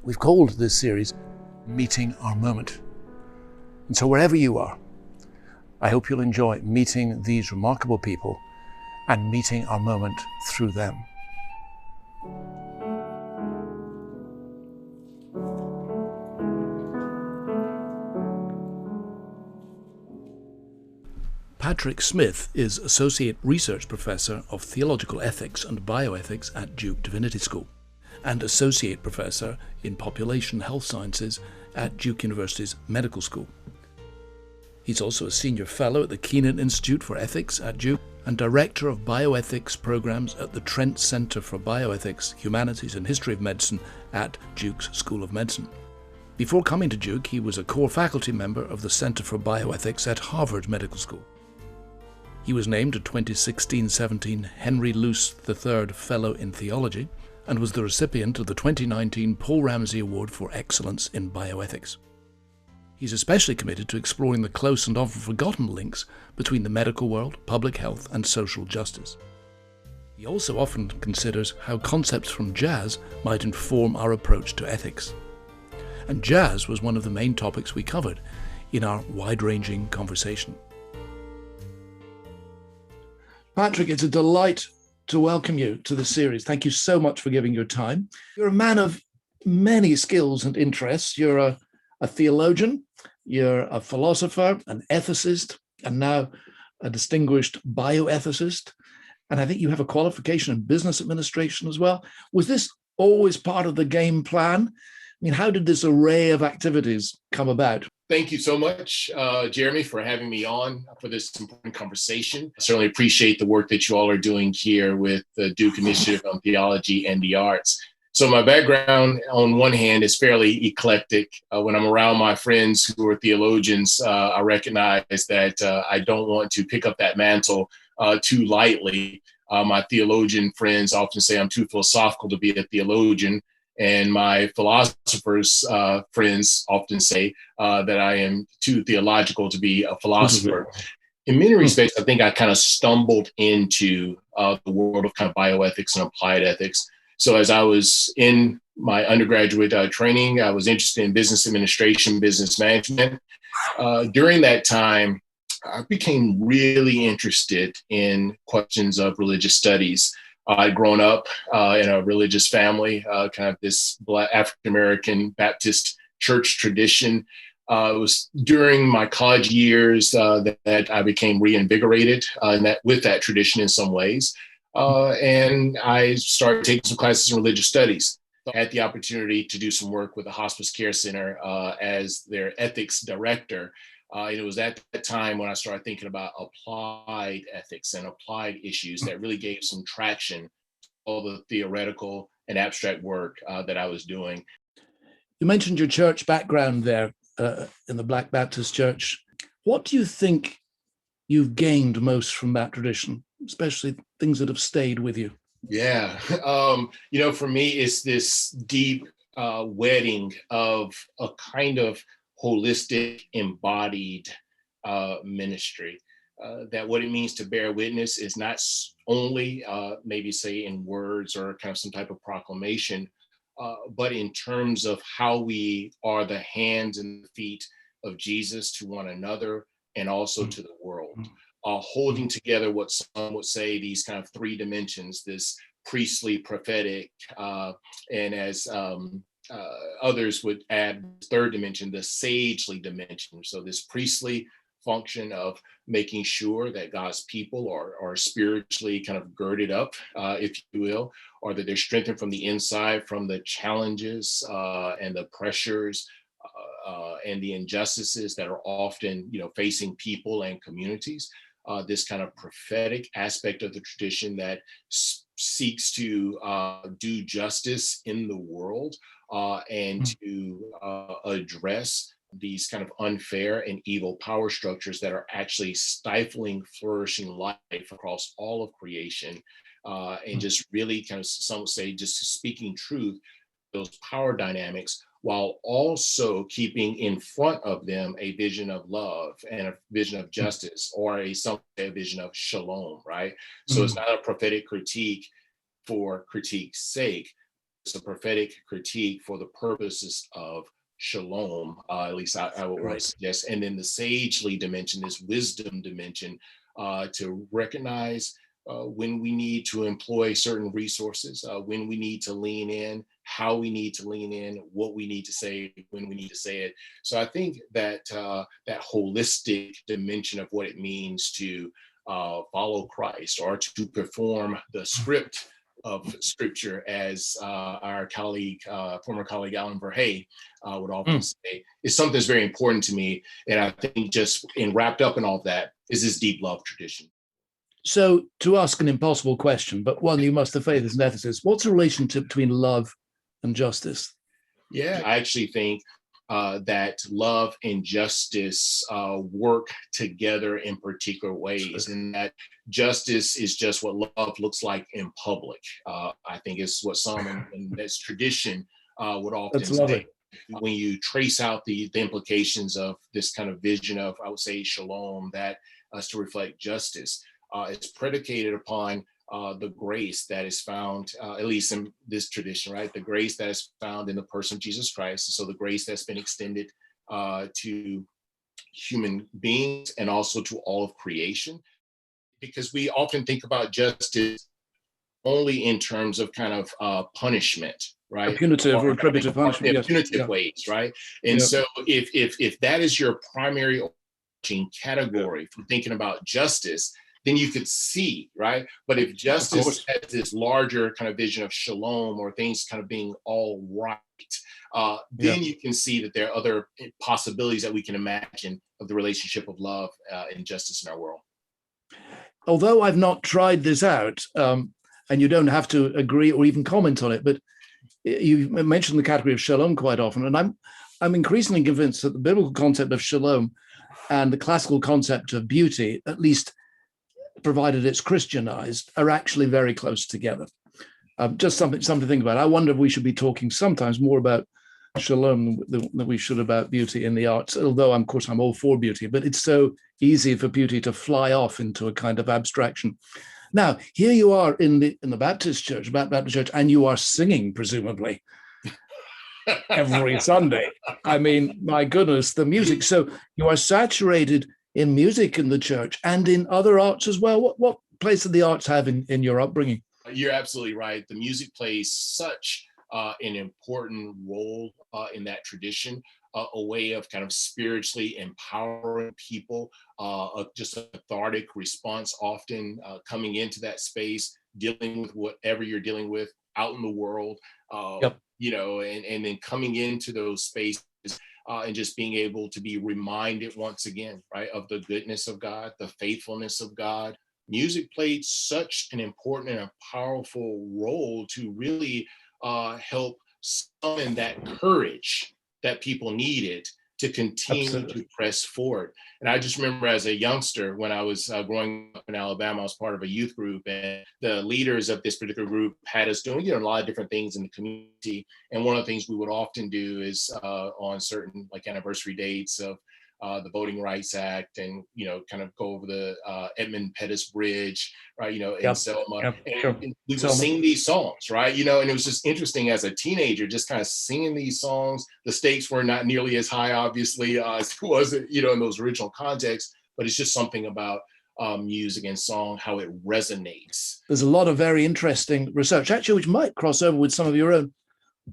We've called this series Meeting Our Moment. And so wherever you are, I hope you'll enjoy meeting these remarkable people and meeting our moment through them. Patrick Smith is Associate Research Professor of Theological Ethics and Bioethics at Duke Divinity School and Associate Professor in Population Health Sciences at Duke University's Medical School. He's also a Senior Fellow at the Kenan Institute for Ethics at Duke and Director of Bioethics Programs at the Trent Center for Bioethics, Humanities and History of Medicine at Duke's School of Medicine. Before coming to Duke, he was a core faculty member of the Center for Bioethics at Harvard Medical School. He was named a 2016-17 Henry Luce III Fellow in Theology and was the recipient of the 2019 Paul Ramsey Award for Excellence in Bioethics. He's especially committed to exploring the close and often forgotten links between the medical world, public health, and social justice. He also often considers how concepts from jazz might inform our approach to ethics. And jazz was one of the main topics we covered in our wide-ranging conversation. Patrick, it's a delight to welcome you to the series. Thank you so much for giving your time. You're a man of many skills and interests. You're a theologian, you're a philosopher, an ethicist, and now a distinguished bioethicist. And I think you have a qualification in business administration as well. Was this always part of the game plan? I mean, how did this array of activities come about? Thank you so much, Jeremy, for having me on for this important conversation. I certainly appreciate the work that you all are doing here with the Duke Initiative on Theology and the Arts. So my background, on one hand, is fairly eclectic. When I'm around my friends who are theologians, I recognize that I don't want to pick up that mantle too lightly. My theologian friends often say I'm too philosophical to be a theologian. And my philosophers' friends often say that I am too theological to be a philosopher. In many respects, I think I kind of stumbled into the world of kind of bioethics and applied ethics. So as I was in my undergraduate training, I was interested in business administration, business management. During that time, I became really interested in questions of religious studies. I'd grown up in a religious family, kind of this Black African-American Baptist church tradition. It was during my college years that I became reinvigorated with that tradition in some ways. And I started taking some classes in religious studies. I had the opportunity to do some work with the Hospice Care Center as their ethics director. It was at that time when I started thinking about applied ethics and applied issues that really gave some traction to all the theoretical and abstract work that I was doing. You mentioned your church background there in the Black Baptist Church. What do you think you've gained most from that tradition, especially things that have stayed with you? Yeah, for me, it's this deep wedding of a kind of holistic, embodied ministry. That what it means to bear witness is not only maybe say in words or kind of some type of proclamation, but in terms of how we are the hands and the feet of Jesus to one another and also to the world. Holding together what some would say these kind of three dimensions, this priestly, prophetic, and as others would add third dimension, the sagely dimension. So this priestly function of making sure that God's people are spiritually kind of girded up, if you will, or that they're strengthened from the inside from the challenges and the pressures and the injustices that are often, facing people and communities. This kind of prophetic aspect of the tradition that seeks to do justice in the world and to address these kind of unfair and evil power structures that are actually stifling flourishing life across all of creation, and just really kind of, some would say, just speaking truth, those power dynamics, while also keeping in front of them a vision of love and a vision of justice, or a vision of shalom, right? So it's not a prophetic critique for critique's sake. a prophetic critique for the purposes of shalom, at least I would want to suggest. And then the sagely dimension, this wisdom dimension, to recognize when we need to employ certain resources, when we need to lean in, how we need to lean in, what we need to say, when we need to say it. So I think that that holistic dimension of what it means to follow Christ, or to perform the script of Scripture, as our colleague, former colleague Alan Verhey would often say, is something that's very important to me. And I think just wrapped up in all of that is this deep love tradition. So, to ask an impossible question, but one you must have faith as an ethicist, what's the relationship between love and justice? Yeah, I actually think that love and justice work together in particular ways, and that justice is just what love looks like in public. I think it's what some in this tradition would often say. When you trace out the implications of this kind of vision of, I would say, shalom, that is to reflect justice, it's predicated upon the grace that is found, at least in this tradition, right? The grace that is found in the person of Jesus Christ. So the grace that's been extended to human beings and also to all of creation. Because we often think about justice only in terms of kind of punishment, right? A punitive or retributive punishment. Yes. Punitive ways, right? And so if that is your primary category for thinking about justice, then you could see, right? But if justice has this larger kind of vision of shalom, or things kind of being all right, then you can see that there are other possibilities that we can imagine of the relationship of love and justice in our world. Although I've not tried this out, and you don't have to agree or even comment on it, but you mentioned the category of shalom quite often, and I'm increasingly convinced that the biblical concept of shalom and the classical concept of beauty, at least provided it's Christianized, are actually very close together. Just something to think about. I wonder if we should be talking sometimes more about shalom than we should about beauty in the arts, although of course I'm all for beauty, but it's so easy for beauty to fly off into a kind of abstraction. Now, here you are in the Baptist church, and you are singing, presumably, every Sunday. I mean, my goodness, the music. So you are saturated in music in the church and in other arts as well. What place do the arts have in your upbringing? You're absolutely right. The music plays such an important role in that tradition, a way of kind of spiritually empowering people, just a cathartic response, often coming into that space, dealing with whatever you're dealing with out in the world, you know, and then coming into those spaces and just being able to be reminded once again, right, of the goodness of God, the faithfulness of God. Music played such an important and a powerful role to really help summon that courage that people needed to continue to press forward. And I just remember as a youngster, when I was growing up in Alabama, I was part of a youth group, and the leaders of this particular group had us doing, a lot of different things in the community. And one of the things we would often do is on certain like anniversary dates of the Voting Rights Act, and kind of go over the Edmund Pettus Bridge, right? In Selma, and we would sing these songs, right? And it was just interesting as a teenager, just kind of singing these songs. The stakes were not nearly as high, obviously, as it was, in those original contexts. But it's just something about music and song, how it resonates. There's a lot of very interesting research, actually, which might cross over with some of your own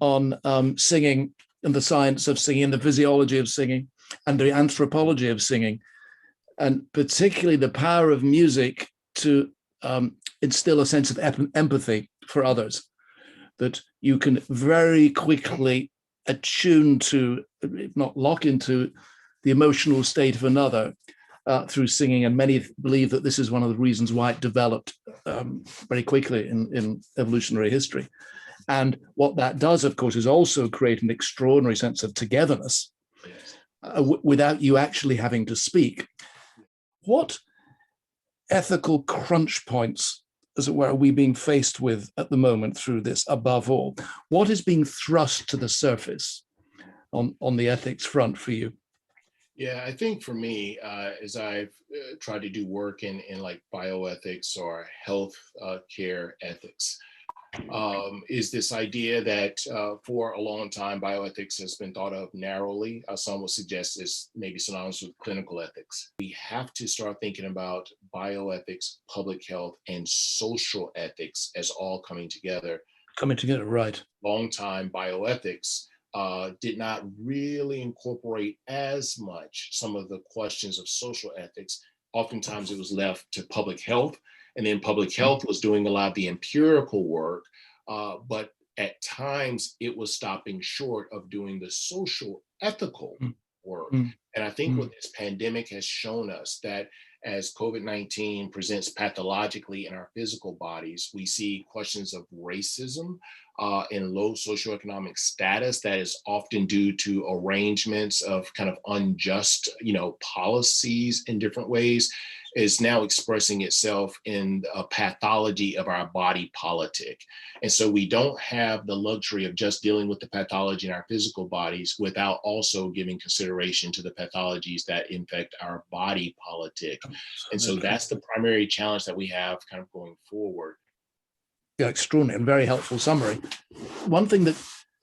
on singing and the science of singing and the physiology of singing and the anthropology of singing, and particularly the power of music to instill a sense of empathy for others, that you can very quickly attune to, if not lock into, the emotional state of another through singing. And many believe that this is one of the reasons why it developed very quickly in evolutionary history. And what that does, of course, is also create an extraordinary sense of togetherness without you actually having to speak. What ethical crunch points, as it were, are we being faced with at the moment through this? Above all, what is being thrust to the surface on the ethics front for you? Yeah, I think for me, as I've tried to do work in like bioethics or health care ethics, is this idea that for a long time, bioethics has been thought of narrowly. Some would suggest it's maybe synonymous with clinical ethics. We have to start thinking about bioethics, public health, and social ethics as all coming together. Coming together, right. Long time bioethics did not really incorporate as much some of the questions of social ethics. Oftentimes it was left to public health, and then public health was doing a lot of the empirical work, but at times it was stopping short of doing the social ethical work. And I think what this pandemic has shown us, that as COVID-19 presents pathologically in our physical bodies, we see questions of racism and low socioeconomic status that is often due to arrangements of kind of unjust, policies in different ways, is now expressing itself in a pathology of our body politic. And so we don't have the luxury of just dealing with the pathology in our physical bodies without also giving consideration to the pathologies that infect our body politic. And so that's the primary challenge that we have kind of going forward. Yeah, extraordinary and very helpful summary. One thing that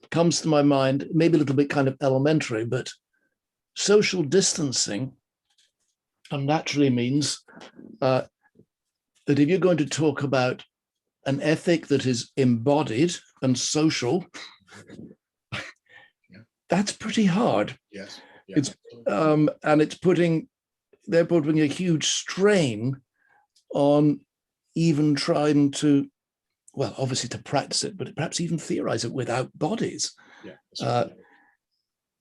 comes to my mind, maybe a little bit kind of elementary, but social distancing naturally means that if you're going to talk about an ethic that is embodied and social, that's pretty hard. Yes. It's and they're putting a huge strain on even trying to, well, obviously to practice it, but perhaps even theorize it without bodies. Yeah.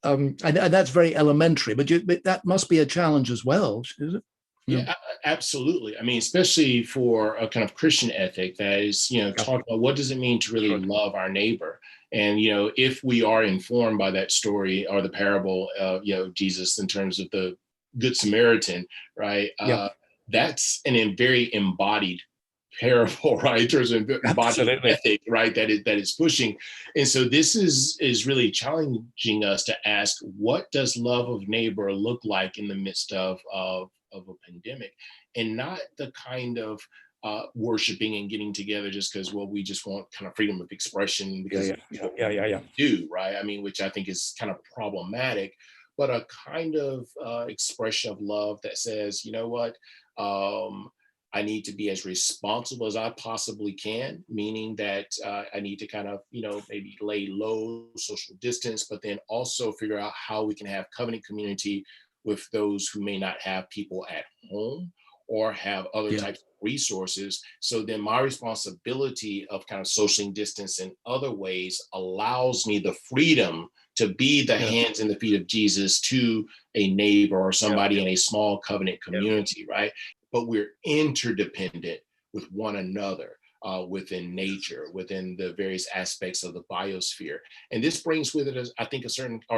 And that's very elementary, but that must be a challenge as well, is it? Yeah, absolutely. I mean, especially for a kind of Christian ethic that is, talk about what does it mean to really love our neighbor? And, if we are informed by that story or the parable of, Jesus in terms of the Good Samaritan, right? That's a very embodied parable, right? In terms of embodied ethic, right? That is pushing. And so this is really challenging us to ask, what does love of neighbor look like in the midst of a pandemic, and not the kind of worshiping and getting together just because, well, we just want kind of freedom of expression because do, right? I mean, which I think is kind of problematic, but a kind of expression of love that says, you know what, I need to be as responsible as I possibly can, meaning that I need to kind of, maybe lay low, social distance, but then also figure out how we can have covenant community with those who may not have people at home or have other types of resources. So then my responsibility of kind of socially distance in other ways allows me the freedom to be the hands and the feet of Jesus to a neighbor or somebody in a small covenant community, right? But we're interdependent with one another within nature, within the various aspects of the biosphere. And this brings with it, I think,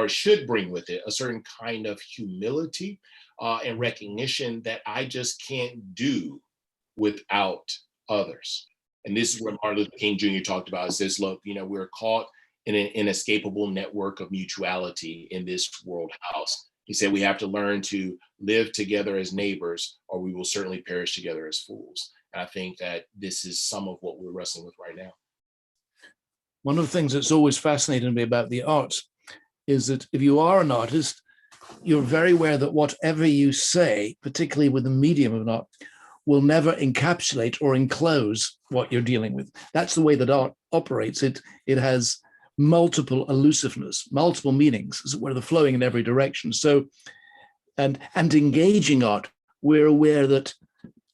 should bring with it a certain kind of humility and recognition that I just can't do without others. And this is what Martin Luther King Jr. talked about, is this, look, we're caught in an inescapable network of mutuality in this world house. He said we have to learn to live together as neighbors, or we will certainly perish together as fools. And I think that this is some of what we're wrestling with right now. One of the things that's always fascinated me about the arts is that if you are an artist, you're very aware that whatever you say, particularly with the medium of an art, will never encapsulate or enclose what you're dealing with. That's the way that art operates. It has multiple elusiveness, multiple meanings, as it were, they're flowing in every direction. So, and engaging art, we're aware that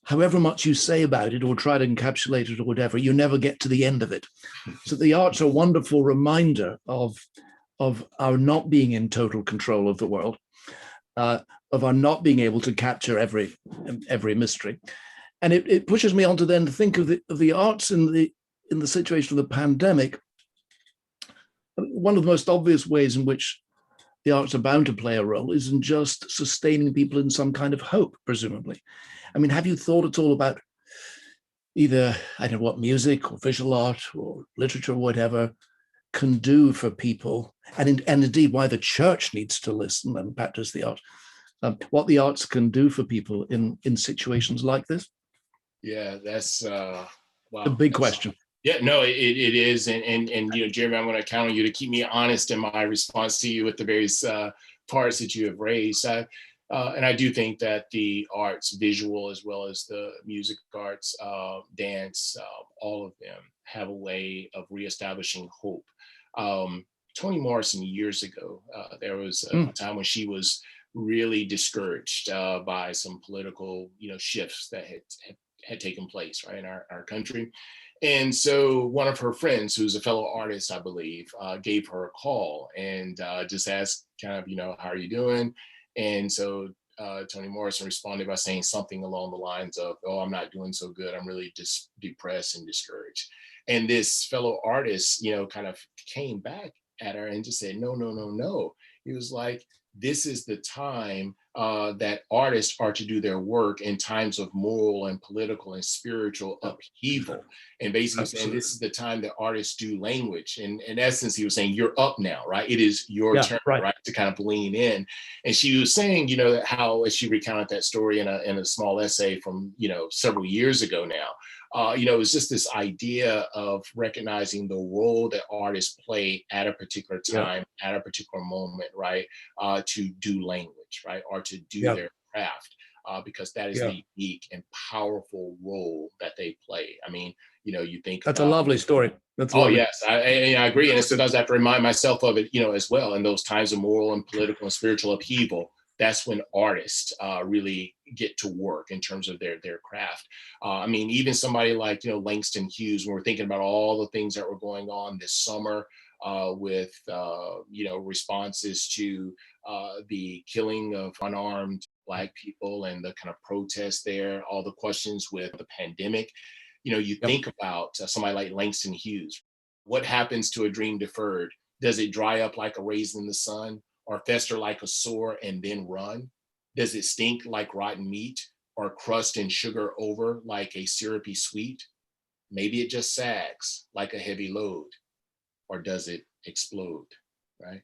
however much you say about it or try to encapsulate it or whatever, you never get to the end of it. So the arts are a wonderful reminder of our not being in total control of the world, of our not being able to capture every mystery. And it pushes me on to then think of the arts in the situation of the pandemic. One of the most obvious ways in which the arts are bound to play a role is in just sustaining people in some kind of hope, presumably. I mean, have you thought at all about either, I don't know what, music or visual art or literature or whatever can do for people, and indeed why the church needs to listen and practice the art, what the arts can do for people in situations like this? Yeah, that's wow, a big question. Yeah, no, it is. And you know, Jeremy, I'm going to count on you to keep me honest in my response to you with the various parts that you have raised. And I do think that the arts, visual as well as the music arts, dance, all of them have a way of reestablishing hope. Toni Morrison years ago, there was a time when she was really discouraged by some political, you know, shifts that had taken place, right, in our country. And so one of her friends, who's a fellow artist, I believe, gave her a call and just asked, kind of, you know, how are you doing? And so Toni Morrison responded by saying something along the lines of, "Oh, I'm not doing so good. I'm really just depressed and discouraged." And this fellow artist, you know, kind of came back at her and just said, "No, no, no, no." He was like, "This is the time that artists are to do their work in times of moral and political and spiritual upheaval." And basically saying this is the time that artists do language. And in essence, he was saying, you're up now, right? It is your turn, right, to kind of lean in. And she was saying, you know, how, as she recounted that story in a small essay from, you know, several years ago now, you know, it was just this idea of recognizing the role that artists play at a particular time, at a particular moment, right, to do language, right, or to do their craft. Because that is the unique and powerful role that they play. I mean, you know, you think that's about, a lovely story. That's oh lovely. yes, I agree, and sometimes I have to remind myself of it, you know, as well. In those times of moral and political and spiritual upheaval, that's when artists really get to work in terms of their craft. I mean, even somebody like, you know, Langston Hughes, when we're thinking about all the things that were going on this summer with you know, responses to the killing of unarmed Black people and the kind of protests there, all the questions with the pandemic. You know, you think about somebody like Langston Hughes. What happens to a dream deferred? Does it dry up like a raisin in the sun, or fester like a sore and then run? Does it stink like rotten meat, or crust and sugar over like a syrupy sweet? Maybe it just sags like a heavy load, or does it explode? Right?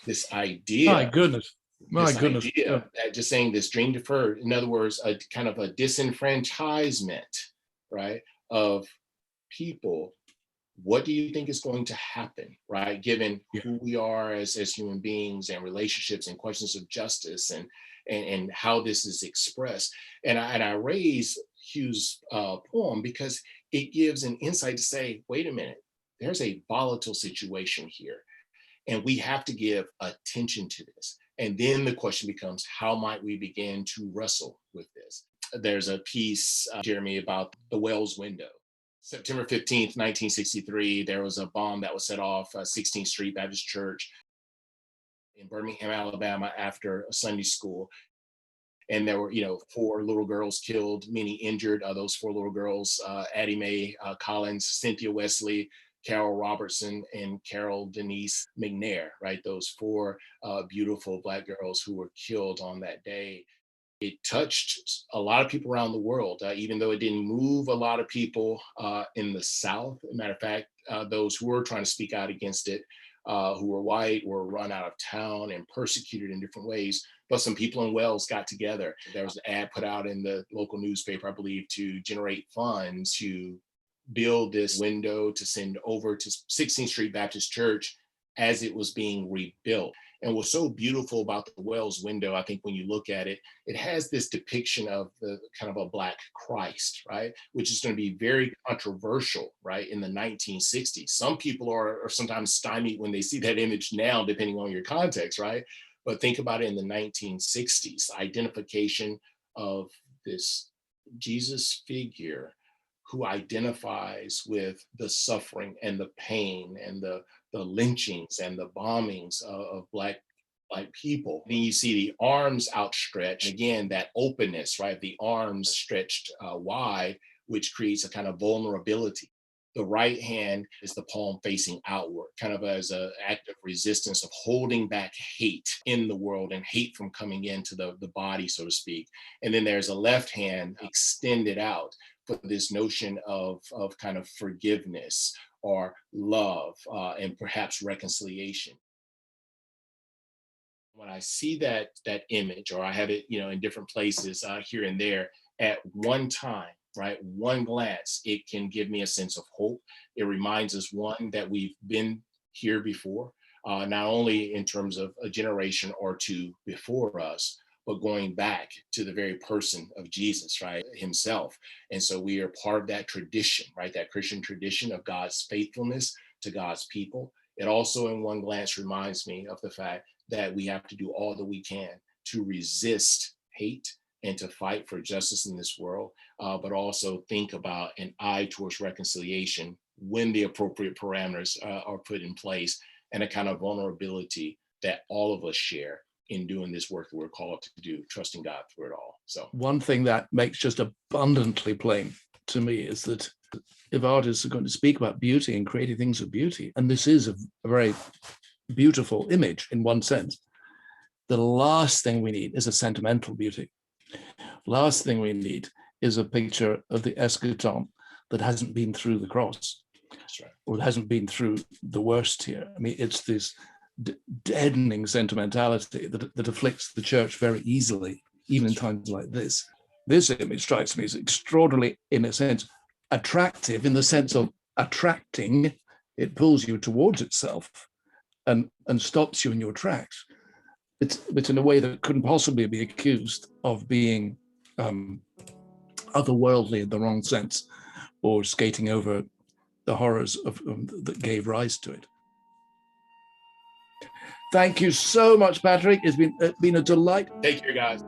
This My idea goodness. My this goodness. Yeah. idea that just saying this dream deferred, in other words, a kind of a disenfranchisement, right, of people. What do you think is going to happen, right, given who we are as human beings and relationships and questions of justice and how this is expressed? And I raise Hughes' poem because it gives an insight to say, wait a minute, there's a volatile situation here, and we have to give attention to this. And then the question becomes, how might we begin to wrestle with this? There's a piece, Jeremy, about the Wells window. September 15th, 1963, there was a bomb that was set off 16th Street Baptist Church in Birmingham, Alabama, after a Sunday school. And there were, you know, 4 little girls killed, many injured. Those 4 little girls, Addie Mae Collins, Cynthia Wesley, Carol Robertson, and Carol Denise McNair, right? Those 4 beautiful Black girls who were killed on that day. It touched a lot of people around the world, even though it didn't move a lot of people in the South. As a matter of fact, those who were trying to speak out against it, who were white, were run out of town and persecuted in different ways. But some people in Wales got together. There was an ad put out in the local newspaper, I believe, to generate funds to build this window to send over to 16th Street Baptist Church as it was being rebuilt. And what's so beautiful about the Wells window, I think when you look at it, it has this depiction of the kind of a Black Christ, right? Which is going to be very controversial, right? In the 1960s. Some people are sometimes stymied when they see that image now, depending on your context, right? But think about it in the 1960s, identification of this Jesus figure who identifies with the suffering and the pain and the lynchings and the bombings of Black people. Then you see the arms outstretched. Again, that openness, right? The arms stretched wide, which creates a kind of vulnerability. The right hand is the palm facing outward, kind of as an act of resistance, of holding back hate in the world and hate from coming into the body, so to speak. And then there's a left hand extended out for this notion of kind of forgiveness or love and perhaps reconciliation. When I see that image, or I have it, you know, in different places here and there, at one time, right? One glance, it can give me a sense of hope. It reminds us, one, that we've been here before, not only in terms of a generation or two before us, but going back to the very person of Jesus, right, himself. And so we are part of that tradition, right, that Christian tradition of God's faithfulness to God's people. It also, in one glance, reminds me of the fact that we have to do all that we can to resist hate and to fight for justice in this world, but also think about an eye towards reconciliation when the appropriate parameters are put in place, and a kind of vulnerability that all of us share in doing this work that we're called to do, trusting God through it all. So one thing that makes just abundantly plain to me is that if artists are going to speak about beauty and creating things of beauty, and this is a very beautiful image in one sense, the last thing we need is a sentimental beauty. Last thing we need is a picture of the eschaton that hasn't been through the cross. that's right. Or hasn't been through the worst here. I mean, it's this deadening sentimentality that afflicts the church very easily, even in times like this. This image strikes me as extraordinarily, in a sense, attractive, in the sense of attracting. It pulls you towards itself and stops you in your tracks. It's in a way that couldn't possibly be accused of being otherworldly in the wrong sense, or skating over the horrors that gave rise to it. Thank you so much, Patrick. It's been a delight. Take care, guys.